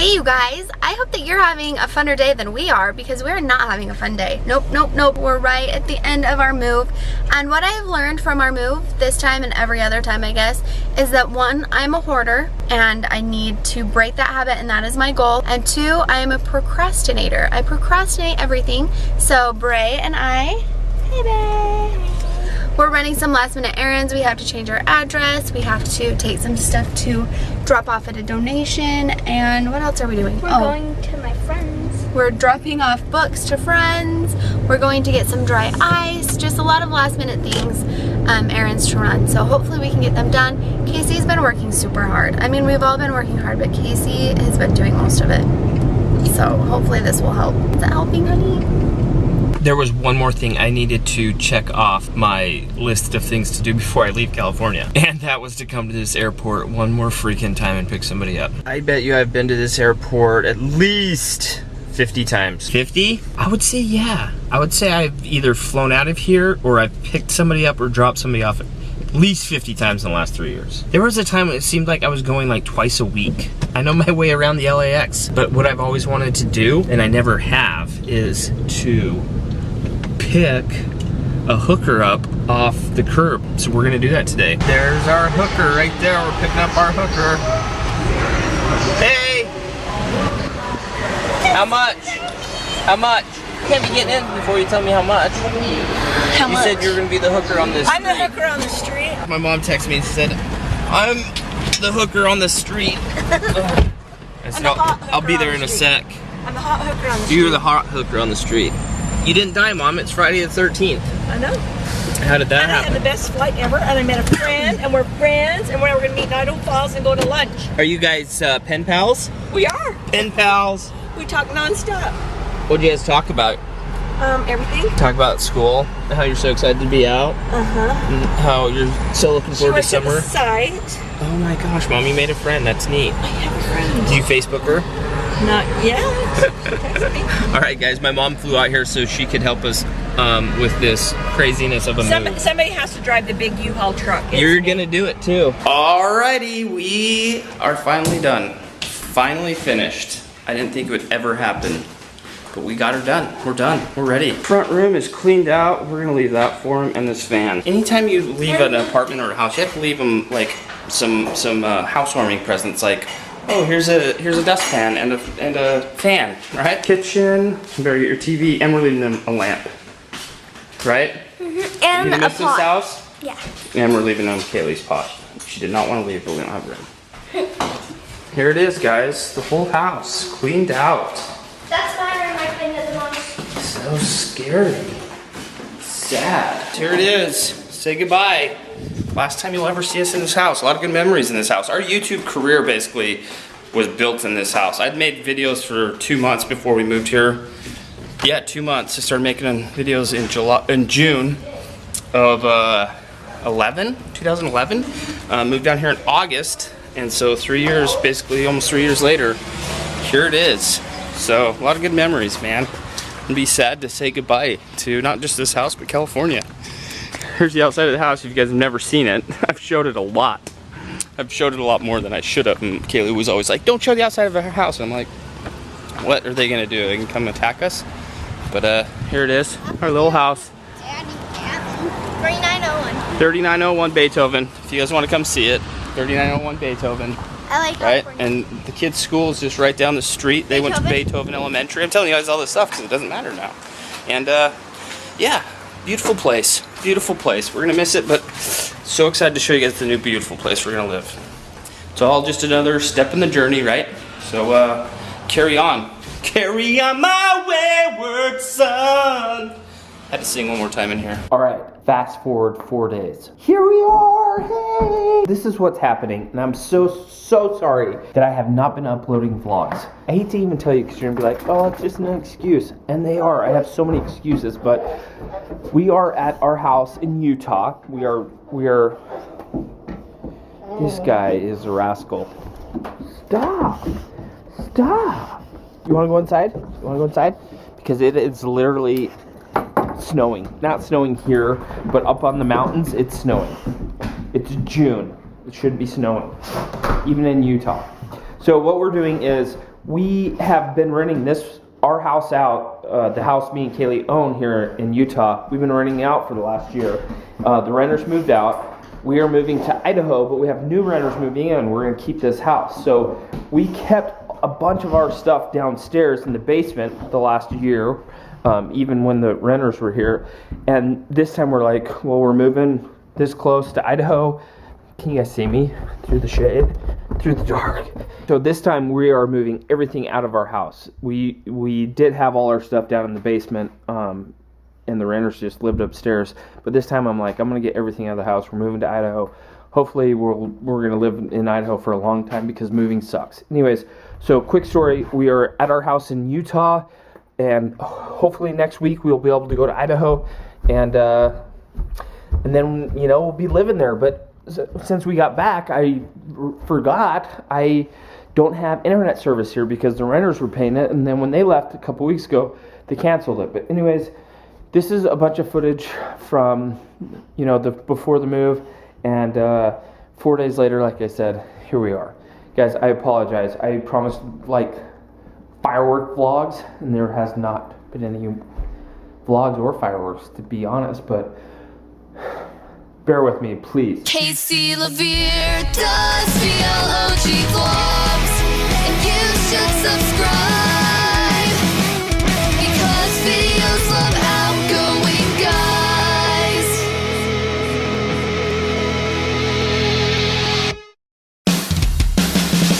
Hey you guys, I hope that you're having a funner day than we are, because we're not having a fun day. Nope. We're right at the end of our move. And what I have learned from our move this time and every other time, I guess, is that one, I'm a hoarder and I need to break that habit, and that is my goal. And two, I am a procrastinator. I procrastinate everything. So Bray and I, hey Bray, we're running some last minute errands. We have to change our address. We have to take some stuff to drop off at a donation. And what else are we doing? We're going to my friends. We're dropping off books to friends. We're going to get some dry ice. Just a lot of last minute things, errands to run. So hopefully we can get them done. Casey's been working super hard. I mean, we've all been working hard, but Casey has been doing most of it. So hopefully this will help. Is it helping, honey? There was one more thing I needed to check off my list of things to do before I leave California. And that was to come to this airport one more freaking time and pick somebody up. I bet you I've been to this airport at least 50 times. 50? I would say yeah. I would say I've either flown out of here or I've picked somebody up or dropped somebody off at least 50 times in the last 3 years. There was a time it seemed like I was going like twice a week. I know my way around the LAX, but what I've always wanted to do, and I never have, is to pick a hooker up off the curb. So we're gonna do that today. There's our hooker right there. We're picking up our hooker. Hey! How much? How much? You can't be getting in before you tell me how much. How much? You said you're gonna be the hooker on this I'm the hooker on the street. My mom texted me and said, I'm the hooker on the street. I said, I'll be there in a sec. I'm the hot hooker on the street. You're the hot hooker on the street. You didn't die, Mom. It's Friday the 13th. I know. How did that and happen? I had the best flight ever, and I met a friend, and we're friends, and we're going to meet in Idaho Falls and go to lunch. Are you guys pen pals? We are. Pen pals. We talk nonstop. What did you guys talk about? Everything. Talk about school, how you're so excited to be out, and how you're so looking forward to summer. She went to the site. Oh my gosh, Mom, you made a friend. That's neat. I have a friend. Do you Facebook her? Not yet. All right, guys, my mom flew out here so she could help us with this craziness of a move. Somebody has to drive the big U-Haul truck. You're gonna do it too. Alrighty, we are finally done. Finally finished. I didn't think it would ever happen, but we got her done. We're done. We're ready. Front room is cleaned out. We're gonna leave that for him, and this fan. Anytime you leave an apartment or a house, you have to leave them like some housewarming presents, like, oh, here's a dustpan and a fan, right? Kitchen, you better get your TV, and we're leaving them a lamp, right? Mm-hmm. And you miss this house? Yeah. And we're leaving them Kaylee's pot. She did not want to leave, but we don't have room. Here it is, guys. The whole house cleaned out. That's my room. I cleaned it the most. So scary. Sad. Here it is. Say goodbye. Last time you'll ever see us in this house. A lot of good memories in this house. Our YouTube career basically was built in this house. I'd made videos for 2 months before we moved here. Yeah, 2 months. I started making videos in June of 2011. Moved down here in August, and so 3 years, basically almost 3 years later, here it is. So a lot of good memories, man. It'd be sad to say goodbye to not just this house, but California. Here's the outside of the house. If you guys have never seen it, I've showed it a lot. I've showed it a lot more than I should have. And Kaylee was always like, don't show the outside of our house. And I'm like, what are they gonna do? They can come attack us? But here it is, our little house. 3901. 3901 Beethoven. If you guys want to come see it, 3901 Beethoven. I like Right? California. And the kids' school is just right down the street. They went to Beethoven Elementary. I'm telling you guys all this stuff because it doesn't matter now. And yeah, beautiful place. Beautiful place. We're gonna miss it, but so excited to show you guys the new beautiful place we're gonna live. It's all just another step in the journey, right? So carry on. Carry on my wayward son. Had to sing one more time in here. All right, fast forward 4 days. Here we are, hey! This is what's happening, and I'm so sorry that I have not been uploading vlogs. I hate to even tell you because you're gonna be like, oh, it's just an excuse. And they are, I have so many excuses, but we are at our house in Utah. We are, this guy is a rascal. Stop. You wanna go inside? Because it is literally snowing. Not snowing here, but up on the mountains, it's snowing. It's June. It should be snowing, even in Utah. So what we're doing is we have been renting our house out, the house me and Kaylee own here in Utah. We've been renting out for the last year. The renters moved out. We are moving to Idaho, but we have new renters moving in. We're going to keep this house. So we kept a bunch of our stuff downstairs in the basement the last year, even when the renters were here. And this time we're like, well, we're moving this close to Idaho. Can you guys see me through the shade, through the dark? So this time we are moving everything out of our house. We did have all our stuff down in the basement, and the renters just lived upstairs. But this time I'm like, I'm going to get everything out of the house. We're moving to Idaho. Hopefully we're going to live in Idaho for a long time because moving sucks. Anyways, so quick story. We are at our house in Utah, and hopefully next week we'll be able to go to Idaho, and then, you know, we'll be living there. But since we got back, I forgot I don't have internet service here because the renters were paying it, and then when they left a couple weeks ago, they canceled it. But anyways, this is a bunch of footage from, you know, before the move, and 4 days later, like I said, here we are. Guys, I apologize. I promised, like, firework vlogs, and there has not been any vlogs or fireworks, to be honest, but bear with me, please. CaseyLaVere does VLOG vlogs, and you should